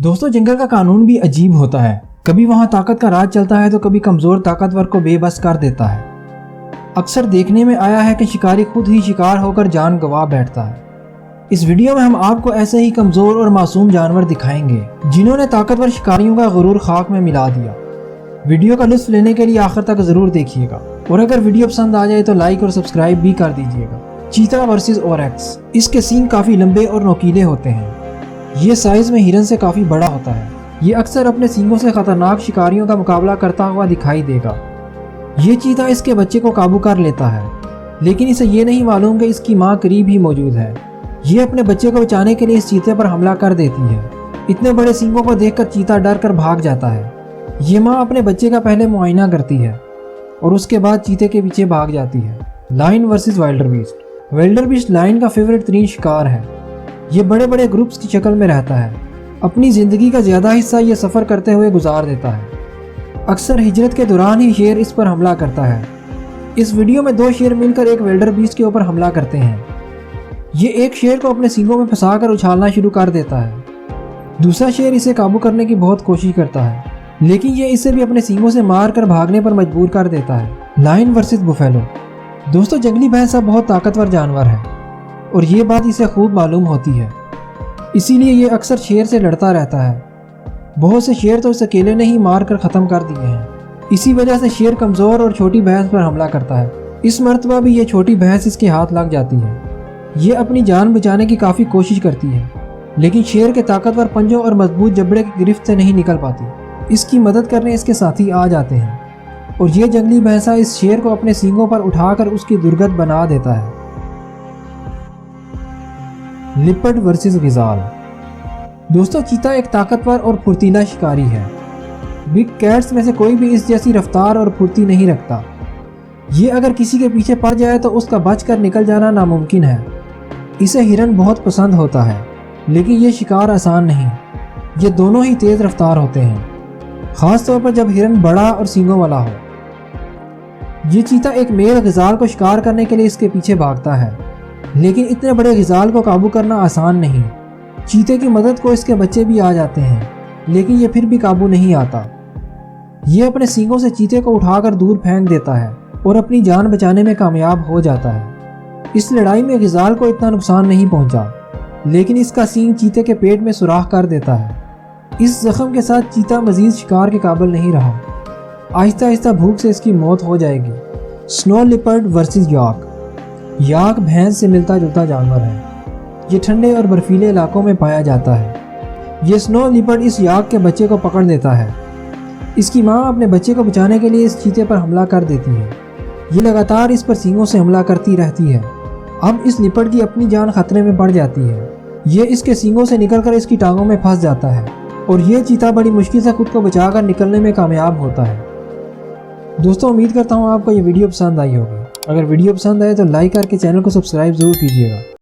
दोस्तों, जंगल का कानून भी अजीब होता है। कभी वहाँ ताकत का राज चलता है तो कभी कमज़ोर ताकतवर को बेबस कर देता है। अक्सर देखने में आया है कि शिकारी खुद ही शिकार होकर जान गंवा बैठता है। इस वीडियो में हम आपको ऐसे ही कमज़ोर और मासूम जानवर दिखाएंगे जिन्होंने ताकतवर शिकारियों का गुरूर खाक में मिला दिया। वीडियो का लुत्फ़ लेने के लिए आखिर तक ज़रूर देखिएगा और अगर वीडियो पसंद आ जाए तो लाइक और सब्सक्राइब भी कर दीजिएगा। चीता वर्सेस ओरेक्स। इसके सींग काफ़ी लंबे और नोकीले होते हैं। ये साइज़ में हिरन से काफ़ी बड़ा होता है। ये अक्सर अपने सींगों से खतरनाक शिकारियों का मुकाबला करता हुआ दिखाई देगा। ये चीता इसके बच्चे को काबू कर लेता है, लेकिन इसे ये नहीं मालूम कि इसकी माँ करीब ही मौजूद है। ये अपने बच्चे को बचाने के लिए इस चीते पर हमला कर देती है। इतने बड़े सींगों को देखकर चीता डर कर भाग जाता है। ये माँ अपने बच्चे का पहले मुआयना करती है और उसके बाद चीते के पीछे भाग जाती है। Lion versus wildebeest. Wildebeest lion का फेवरेट तरीन शिकार है। ये बड़े बड़े ग्रुप्स की शक्ल में रहता है। अपनी ज़िंदगी का ज़्यादा हिस्सा ये सफ़र करते हुए गुजार देता है। अक्सर हिजरत के दौरान ही शेर इस पर हमला करता है। इस वीडियो में दो शेर मिलकर एक वाइल्डरबीस्ट के ऊपर हमला करते हैं। ये एक शेर को अपने सींगों में फंसाकर उछालना शुरू कर देता है। दूसरा शेर इसे काबू करने की बहुत कोशिश करता है, लेकिन ये इसे भी अपने सींगों से मार कर भागने पर मजबूर कर देता है। Lion versus buffalo. दोस्तों, जंगली भैंस बहुत ताकतवर जानवर है और ये बात इसे खूब मालूम होती है, इसीलिए ये अक्सर शेर से लड़ता रहता है। बहुत से शेर तो इस अकेले ने ही मार कर ख़त्म कर दिए हैं। इसी वजह से शेर कमज़ोर और छोटी भैंस पर हमला करता है। इस मर्तबा भी ये छोटी भैंस इसके हाथ लग जाती है। ये अपनी जान बचाने की काफ़ी कोशिश करती है, लेकिन शेर के ताकतवर पंजों और मजबूत जबड़े की गिरफ्त से नहीं निकल पाती। इसकी मदद करने इसके साथी आ जाते हैं और ये जंगली भैंसा इस शेर को अपने सींगों पर उठाकर उसकी दुर्गत बना देता है। Leopard versus gazelle. दोस्तों, चीता एक ताकतवर और फुर्तीला शिकारी है। बिग कैट्स में से कोई भी इस जैसी रफ्तार और फुर्ती नहीं रखता। ये अगर किसी के पीछे पड़ जाए तो उसका बचकर निकल जाना नामुमकिन है। इसे हिरन बहुत पसंद होता है, लेकिन ये शिकार आसान नहीं। ये दोनों ही तेज़ रफ्तार होते हैं, ख़ास तौर पर जब हिरन बड़ा और सींगों वाला हो। ये चीता एक मेल गिज़ाल को शिकार करने के लिए इसके पीछे भागता है, लेकिन इतने बड़े गिज़ाल को काबू करना आसान नहीं। चीते की मदद को इसके बच्चे भी आ जाते हैं, लेकिन ये फिर भी काबू नहीं आता। ये अपने सींगों से चीते को उठाकर दूर फेंक देता है और अपनी जान बचाने में कामयाब हो जाता है। इस लड़ाई में गिज़ाल को इतना नुकसान नहीं पहुंचा, लेकिन इसका सींग चीते के पेट में सुराख कर देता है। इस जख्म के साथ चीता मजीद शिकार के काबिल नहीं रहा। आहिस्ता आहिस्ता भूख से इसकी मौत हो जाएगी। स्नो लिपर्ड वर्सेस याक। याक भैंस से मिलता जुलता जानवर है। ये ठंडे और बर्फीले इलाकों में पाया जाता है। ये स्नो लिपर्ड इस याक के बच्चे को पकड़ लेता है। इसकी माँ अपने बच्चे को बचाने के लिए इस चीते पर हमला कर देती है। ये लगातार इस पर सींगों से हमला करती रहती है। अब इस लिपर्ड की अपनी जान खतरे में पड़ जाती है। ये इसके सींगों से निकलकर इसकी टांगों में फंस जाता है और ये चीता बड़ी मुश्किल से खुद को बचाकर निकलने में कामयाब होता है। दोस्तों, उम्मीद करता हूँ आपको ये वीडियो पसंद आई होगी। अगर वीडियो पसंद आए तो लाइक करके चैनल को सब्सक्राइब ज़रूर कीजिएगा।